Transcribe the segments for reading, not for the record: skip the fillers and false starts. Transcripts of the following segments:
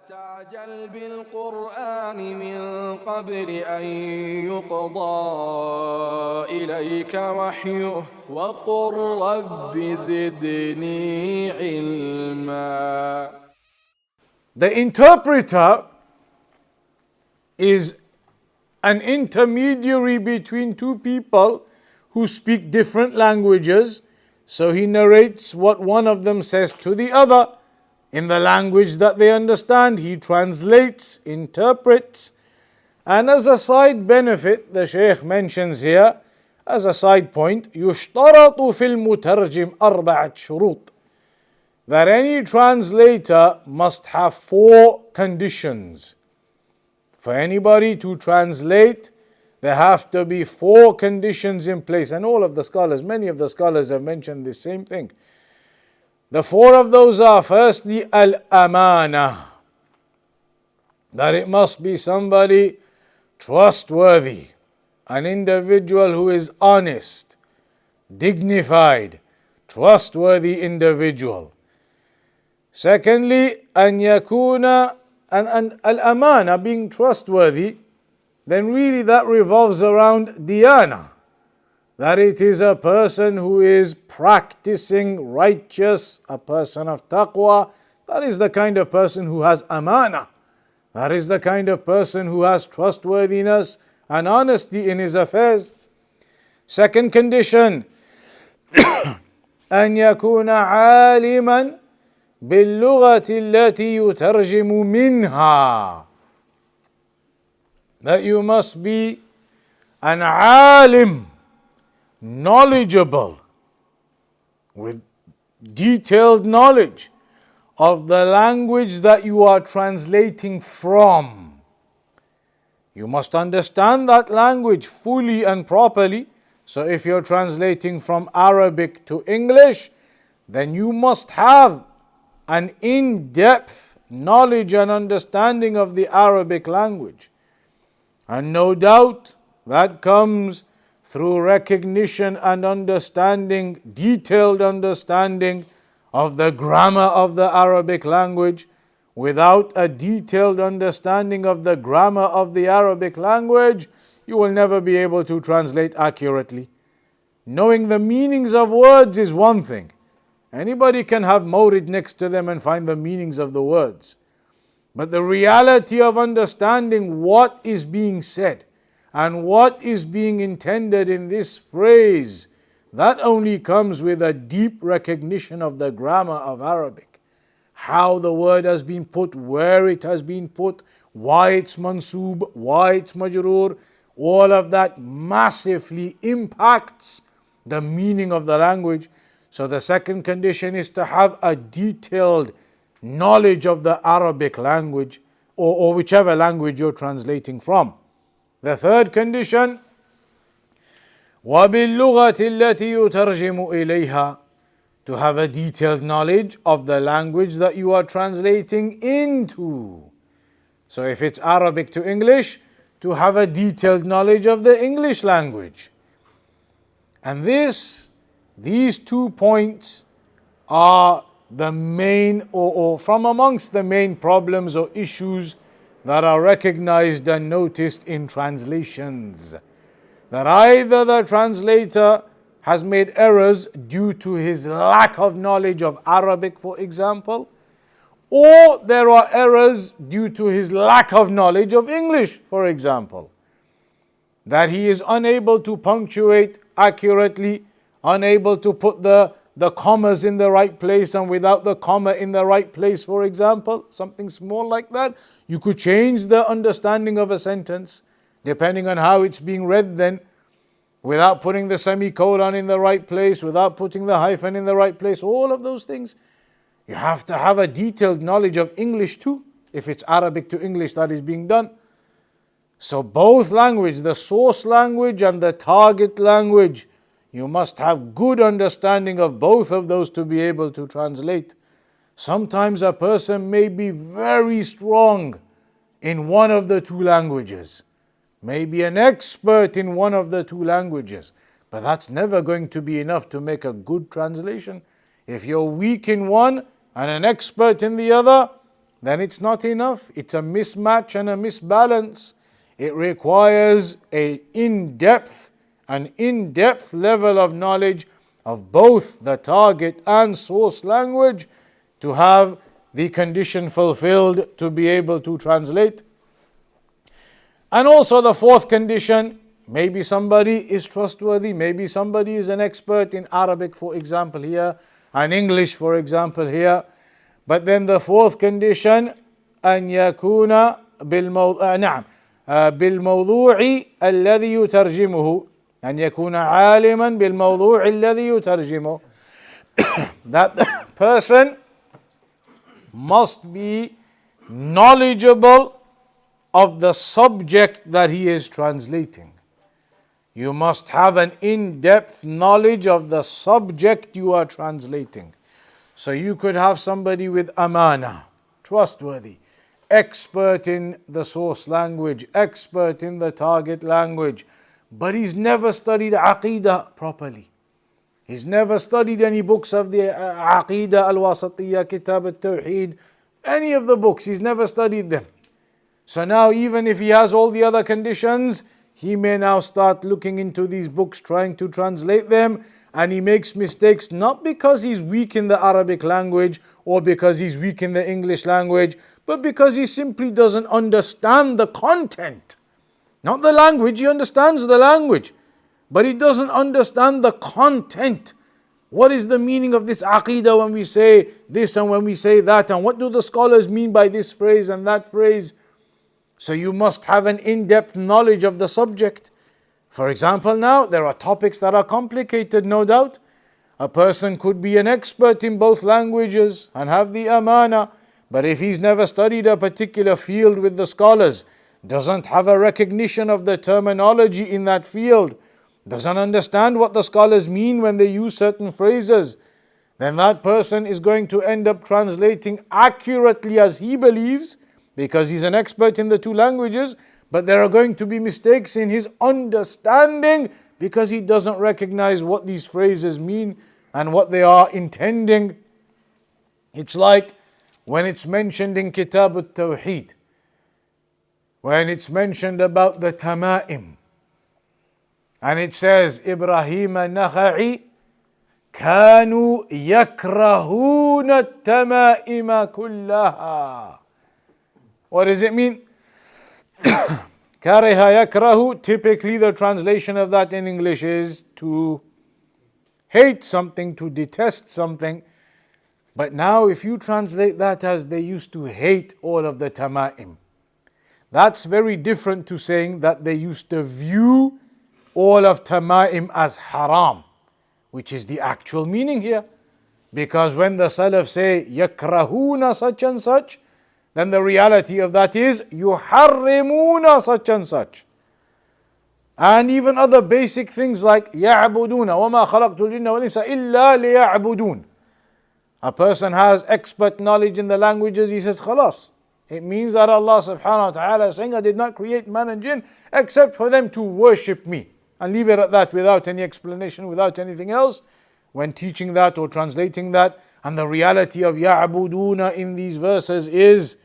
تعجل بالقرآن من قبل أن يقضى إليك وحيه وقل رب زدني علما. The interpreter is an intermediary between two people who speak different languages. So he narrates what one of them says to the other in the language that they understand. He translates, interprets, and as a side benefit, the Shaykh mentions here, as a side point, يشترط في المترجم أربعة شروط, that any translator must have 4 conditions. For anybody to translate, there have to be 4 conditions in place. And all of the scholars, many of the scholars have mentioned the same thing. The 4 of those are, firstly, al-amana, that it must be somebody trustworthy, an individual who is honest, dignified, trustworthy individual. Secondly, an yakuna, and al-amana, being trustworthy, then really that revolves around diyana, that it is a person who is practicing righteous, a person of taqwa. That is the kind of person who has amana. That is the kind of person who has trustworthiness and honesty in his affairs. Second condition, أن يكون عالما باللغة التي يترجم منها. That you must be an alim, knowledgeable, with detailed knowledge of the language that you are translating from. You must understand that language fully and properly. So if you're translating from Arabic to English, then you must have an in-depth knowledge and understanding of the Arabic language. And no doubt that comes through recognition and understanding, detailed understanding of the grammar of the Arabic language. Without a detailed understanding of the grammar of the Arabic language, you will never be able to translate accurately. Knowing the meanings of words is one thing. Anybody can have mawrid next to them and find the meanings of the words. But the reality of understanding what is being said and what is being intended in this phrase, that only comes with a deep recognition of the grammar of Arabic. How the word has been put, where it has been put, why it's mansoob, why it's majroor, all of that massively impacts the meaning of the language. So the second condition is to have a detailed knowledge of the Arabic language or whichever language you're translating from. The third condition, وَبِاللُّغَةِ الَّتِي يُتَرْجِمُ إِلَيْهَا, to have a detailed knowledge of the language that you are translating into. So if it's Arabic to English, to have a detailed knowledge of the English language. And these 2 points are the main, or from amongst the main problems or issues that are recognized and noticed in translations. That either the translator has made errors due to his lack of knowledge of Arabic, for example, or there are errors due to his lack of knowledge of English, for example. That he is unable to punctuate accurately, unable to put the commas in the right place, and without the comma in the right place, for example, something small like that. You could change the understanding of a sentence depending on how it's being read then, without putting the semicolon in the right place, without putting the hyphen in the right place, all of those things. You have to have a detailed knowledge of English too, if it's Arabic to English that is being done. So both language, the source language and the target language, you must have good understanding of both of those to be able to translate. Sometimes a person may be very strong in one of the 2 languages, may be an expert in one of the 2 languages, but that's never going to be enough to make a good translation. If you're weak in one and an expert in the other, then it's not enough. It's a mismatch and a misbalance. It requires an in-depth level of knowledge of both the target and source language to have the condition fulfilled to be able to translate. And also the fourth condition, maybe somebody is trustworthy, maybe somebody is an expert in Arabic, for example, here, and English, for example, here. But then the fourth condition, أن يكون بالموضوع الذي يترجمه، أن يكون عالما بالموضوع الذي يترجمه. That the person must be knowledgeable of the subject that he is translating. You must have an in-depth knowledge of the subject you are translating. So you could have somebody with amana, trustworthy, expert in the source language, expert in the target language, but he's never studied Aqidah properly. He's never studied any books of the Aqidah, Al-Wasatiyya, Kitab al-Tawheed, any of the books, he's never studied them. So now even if he has all the other conditions, he may now start looking into these books, trying to translate them, and he makes mistakes not because he's weak in the Arabic language or because he's weak in the English language, but because he simply doesn't understand the content. Not the language, he understands the language, but he doesn't understand the content. What is the meaning of this aqidah when we say this and when we say that, and what do the scholars mean by this phrase and that phrase? So you must have an in-depth knowledge of the subject. For example, now there are topics that are complicated, no doubt. A person could be an expert in both languages and have the amana, but if he's never studied a particular field with the scholars, doesn't have a recognition of the terminology in that field, doesn't understand what the scholars mean when they use certain phrases, then that person is going to end up translating accurately as he believes, because he's an expert in the two languages, but there are going to be mistakes in his understanding because he doesn't recognize what these phrases mean and what they are intending. It's like when it's mentioned in Kitab al-Tawheed, when it's mentioned about the Tama'im, and it says, Ibrahim al-Nakha'i كانوا يكرهون التمائم كلها. What does it mean? كره يكره, typically the translation of that in English is to hate something, to detest something. But now if you translate that as they used to hate all of the tama'im, that's very different to saying that they used to view all of tama'im as haram, which is the actual meaning here. Because when the Salaf say yakrahuna such and such, then the reality of that is yuharrimuna such and such. And even other basic things like ya'buduna وَمَا خَلَقْتُ الْجِنَّ وَالْإِنسَ إِلَّا لِيَعْبُدُونَ. A person has expert knowledge in the languages, he says khalas. It means that Allah subhanahu wa ta'ala is saying, I did not create man and jinn except for them to worship me. And leave it at that without any explanation, without anything else when teaching that or translating that. And the reality of ya'buduna in these verses is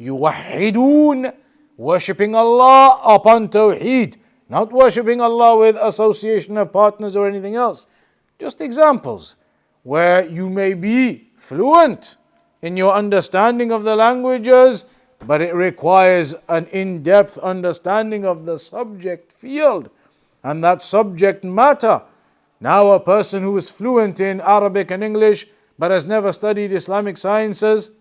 yuwahidun, worshipping Allah upon tawheed, not worshipping Allah with association of partners or anything else. Just examples where you may be fluent in your understanding of the languages, but it requires an in-depth understanding of the subject field and that subject matter. Now a person who is fluent in Arabic and English but has never studied Islamic sciences,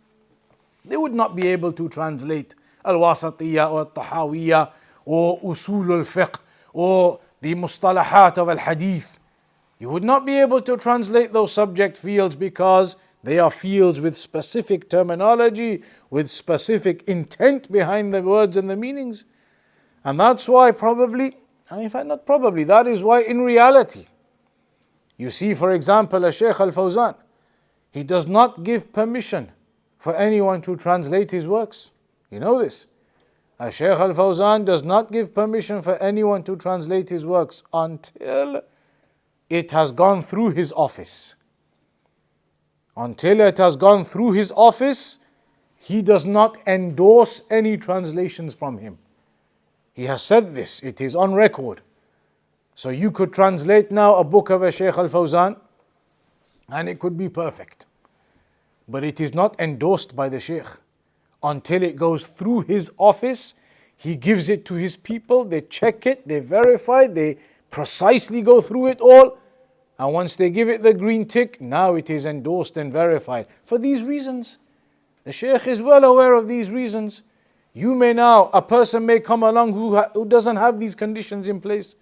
they would not be able to translate Al-Wasatiyya or Al-Tahawiyya or Usul al-Fiqh or the Mustalahat of Al-Hadith. You would not be able to translate those subject fields because they are fields with specific terminology, with specific intent behind the words and the meanings. And that's why in fact not probably, that is why in reality, you see for example a Shaykh Al-Fawzan, he does not give permission for anyone to translate his works. You know this. A Shaykh Al-Fawzan does not give permission for anyone to translate his works until it has gone through his office. Until it has gone through his office, he does not endorse any translations from him. He has said this, it is on record. So you could translate now a book of a Shaykh Al-Fawzan and it could be perfect. But it is not endorsed by the Shaykh until it goes through his office. He gives it to his people, they check it, they verify, they precisely go through it all. And once they give it the green tick, now it is endorsed and verified. For these reasons, the Shaykh is well aware of these reasons. You may now, a person may come along who doesn't have these conditions in place.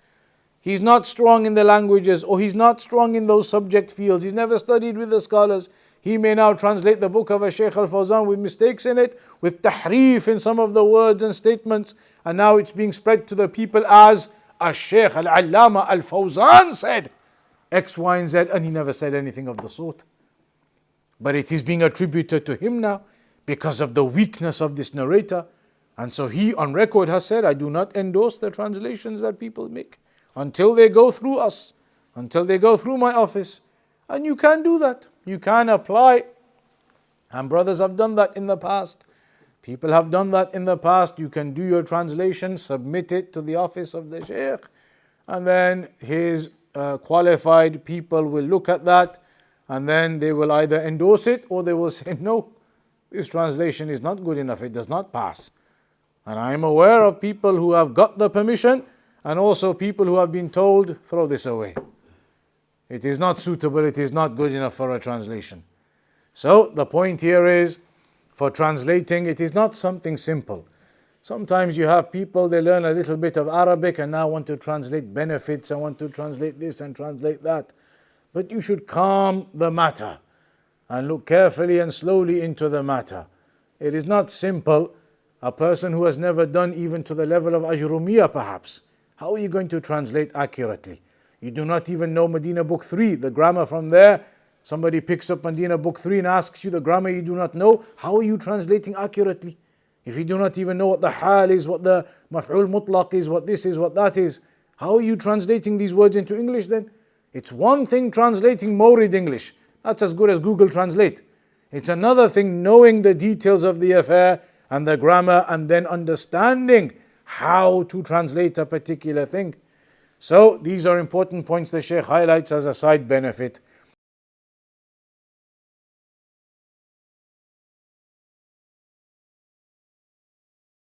He's not strong in the languages, or he's not strong in those subject fields. He's never studied with the scholars. He may now translate the book of a Shaykh Al-Fawzan with mistakes in it, with tahrif in some of the words and statements, and now it's being spread to the people as a Shaykh Al-Allama Al-Fawzan said X, Y, and Z, and he never said anything of the sort. But it is being attributed to him now because of the weakness of this narrator. And so he on record has said, I do not endorse the translations that people make until they go through us, until they go through my office. And you can do that. You can apply. And brothers have done that in the past. People have done that in the past. You can do your translation, submit it to the office of the Shaykh, and then his qualified people will look at that, and then they will either endorse it or they will say, no, this translation is not good enough, it does not pass. And I am aware of people who have got the permission, and also people who have been told, throw this away. It is not suitable, it is not good enough for a translation. So the point here is, for translating, it is not something simple. Sometimes you have people, they learn a little bit of Arabic and now want to translate benefits and want to translate this and translate that. But you should calm the matter and look carefully and slowly into the matter. It is not simple. A person who has never done even to the level of Ajrumiyah perhaps, how are you going to translate accurately? You do not even know Medina Book 3, the grammar from there. Somebody picks up Medina Book 3 and asks you the grammar you do not know. How are you translating accurately? If you do not even know what the hal is, what the maf'ul mutlaq is, what this is, what that is, how are you translating these words into English then? It's one thing translating Mawrid English. That's as good as Google Translate. It's another thing knowing the details of the affair and the grammar and then understanding how to translate a particular thing. So these are important points the Shaykh highlights as a side benefit